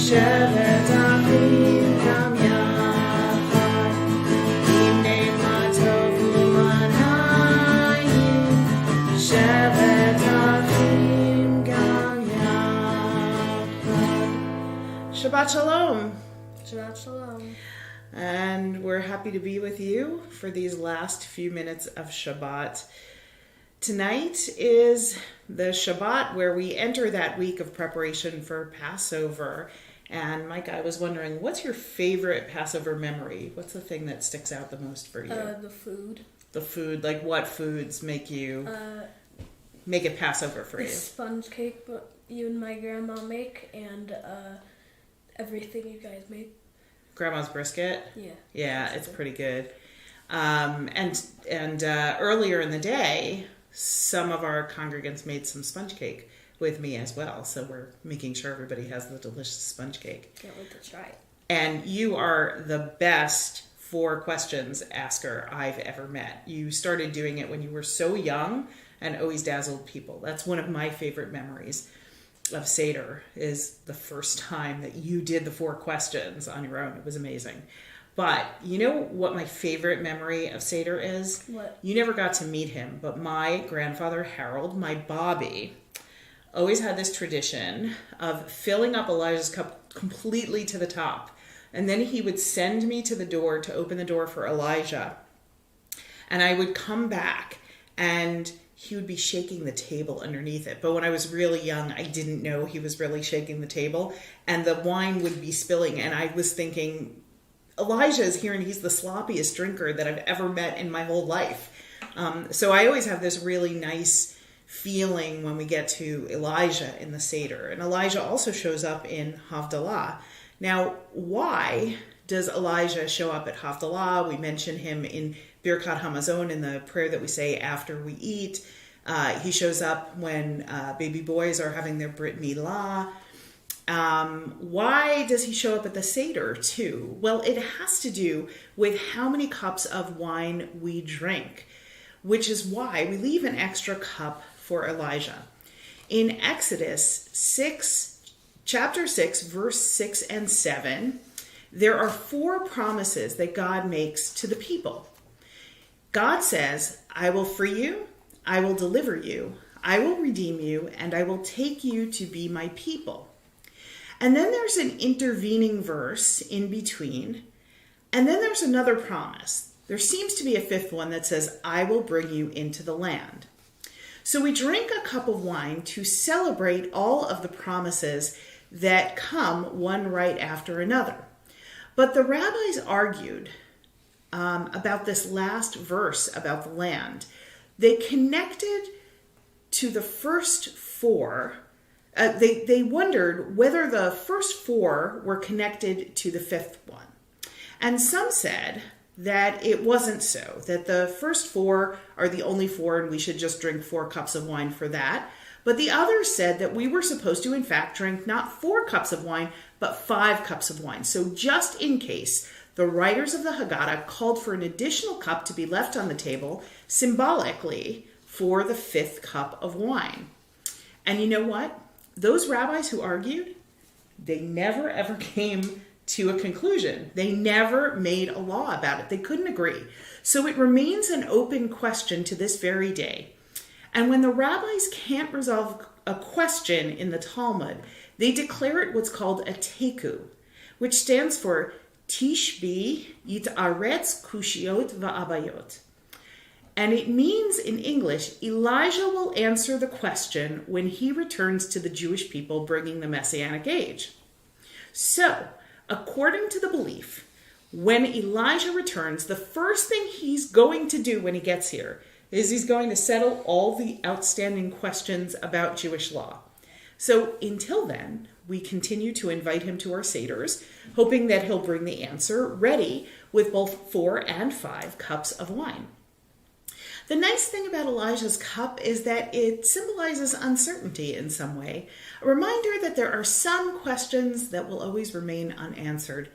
שבת אחים גם יחד, הנה מה טוב ומה נעים, שבת אחים גם יחד. Shabbat Shalom. Shabbat Shalom. And we're happy to be with you for these last few minutes of Shabbat. Tonight is the Shabbat where we enter that week of preparation for Passover. And Micah, I was wondering, what's your favorite Passover memory? What's the thing that sticks out the most for you? The food. The food, like what foods make you make it Passover for you? Sponge cake, but you and my grandma make, and everything you guys make. Grandma's brisket? Yeah. Yeah, it's pretty good. And earlier in the day, some of our congregants made some sponge cake with me as well. So we're making sure everybody has the delicious sponge cake. Can't wait to try it. And you are the best 4 questions asker I've ever met. You started doing it when you were so young and always dazzled people. That's one of my favorite memories of Seder, is the first time that you did the 4 questions on your own. It was amazing. But you know what my favorite memory of Seder is? What? You never got to meet him, but my grandfather Harold, my Bobby, always had this tradition of filling up Elijah's cup completely to the top. And then he would send me to the door to open the door for Elijah. And I would come back and he would be shaking the table underneath it. But when I was really young, I didn't know he was really shaking the table. And the wine would be spilling. And I was thinking, Elijah is here and he's the sloppiest drinker that I've ever met in my whole life. So I always have this really nice feeling when we get to Elijah in the Seder. And Elijah also shows up in Havdalah. Now, why does Elijah show up at Havdalah? We mention him in Birkat Hamazon, in the prayer that we say after we eat. He shows up when baby boys are having their Brit Milah. Why does he show up at the Seder too? Well, it has to do with how many cups of wine we drink, which is why we leave an extra cup for Elijah. In Exodus 6, chapter 6, verse 6 and 7, there are 4 promises that God makes to the people. God says, I will free you, I will deliver you, I will redeem you, and I will take you to be my people. And then there's an intervening verse in between. And then there's another promise. There seems to be a 5th one that says, I will bring you into the land. So we drink a cup of wine to celebrate all of the promises that come one right after another. But the rabbis argued about this last verse about the land. They connected to the first 4. They wondered whether the first 4 were connected to the 5th one. And some said that it wasn't so, that the first 4 are the only 4 and we should just drink 4 cups of wine for that. But the others said that we were supposed to, in fact, drink not 4 cups of wine, but 5 cups of wine. So just in case, the writers of the Haggadah called for an additional cup to be left on the table, symbolically for the 5th cup of wine. And you know what? Those rabbis who argued, they never ever came to a conclusion. They never made a law about it. They couldn't agree. So it remains an open question to this very day. And when the rabbis can't resolve a question in the Talmud, they declare it what's called a teku, which stands for Tishbi Yit'aretz Kushiot Va'abayot. And it means in English, Elijah will answer the question when he returns to the Jewish people bringing the Messianic age. So, according to the belief, when Elijah returns, the first thing he's going to do when he gets here is he's going to settle all the outstanding questions about Jewish law. So until then, we continue to invite him to our Seders, hoping that he'll bring the answer ready with both 4 and 5 cups of wine. The nice thing about Elijah's cup is that it symbolizes uncertainty in some way, a reminder that there are some questions that will always remain unanswered.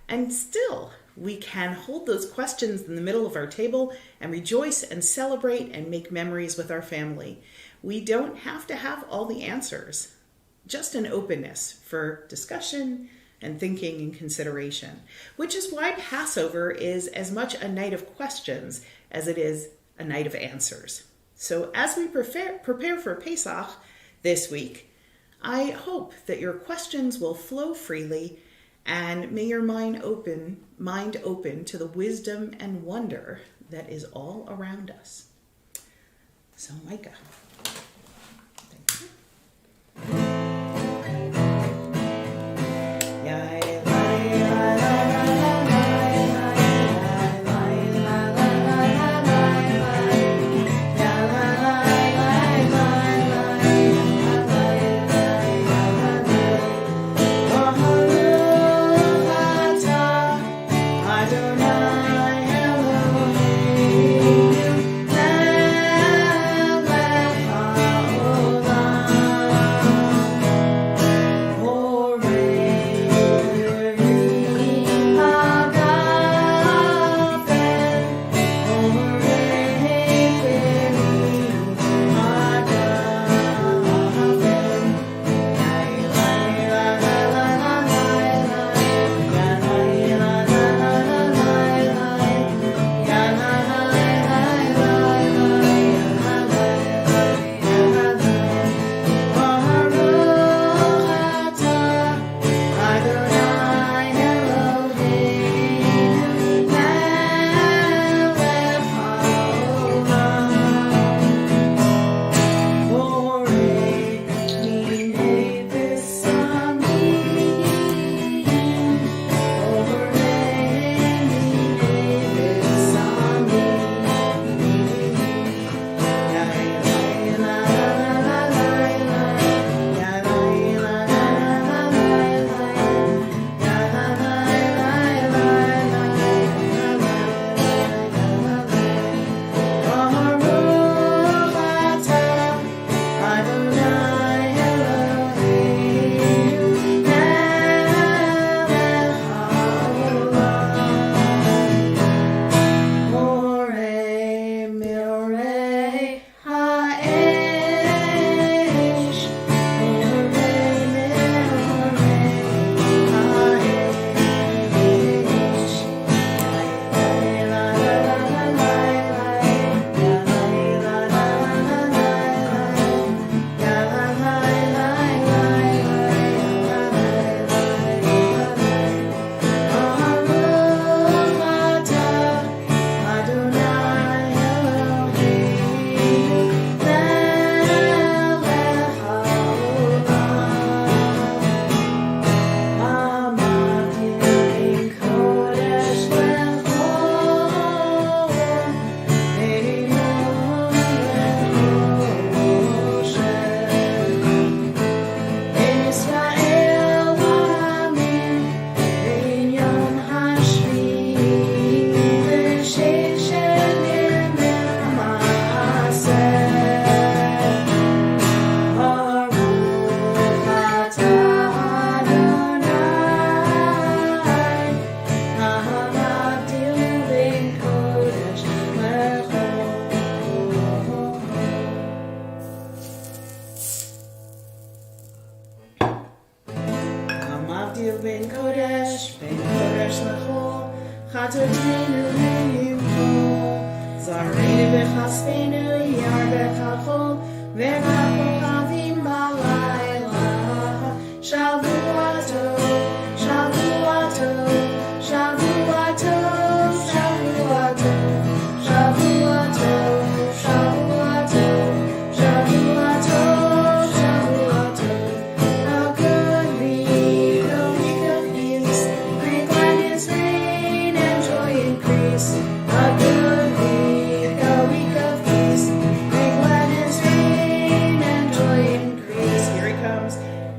And still, we can hold those questions in the middle of our table and rejoice and celebrate and make memories with our family. We don't have to have all the answers, just an openness for discussion, and thinking and consideration, which is why Passover is as much a night of questions as it is a night of answers. So as we prepare for Pesach this week, I hope that your questions will flow freely, and may your mind open to the wisdom and wonder that is all around us. So, Micah. Thank you.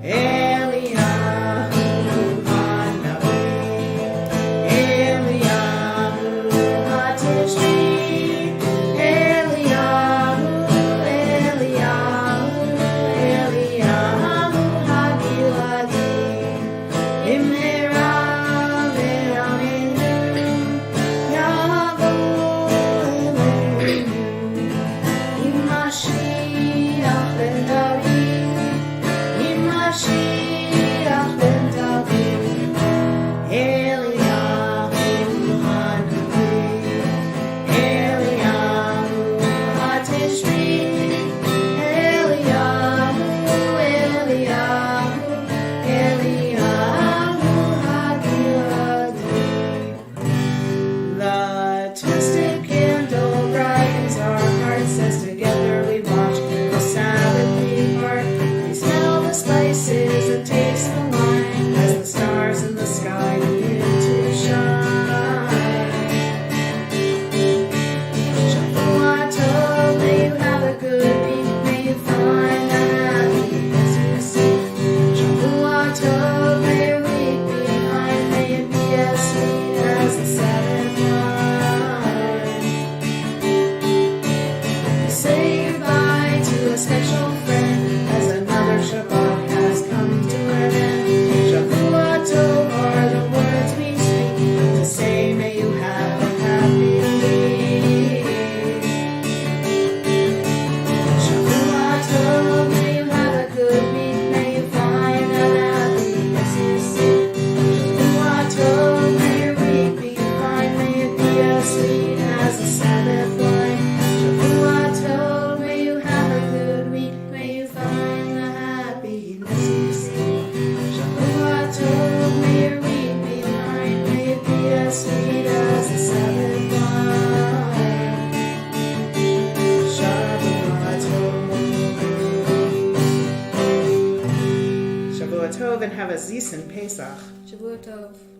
Eliana. and have a Zisen Pesach. Shavua Tov.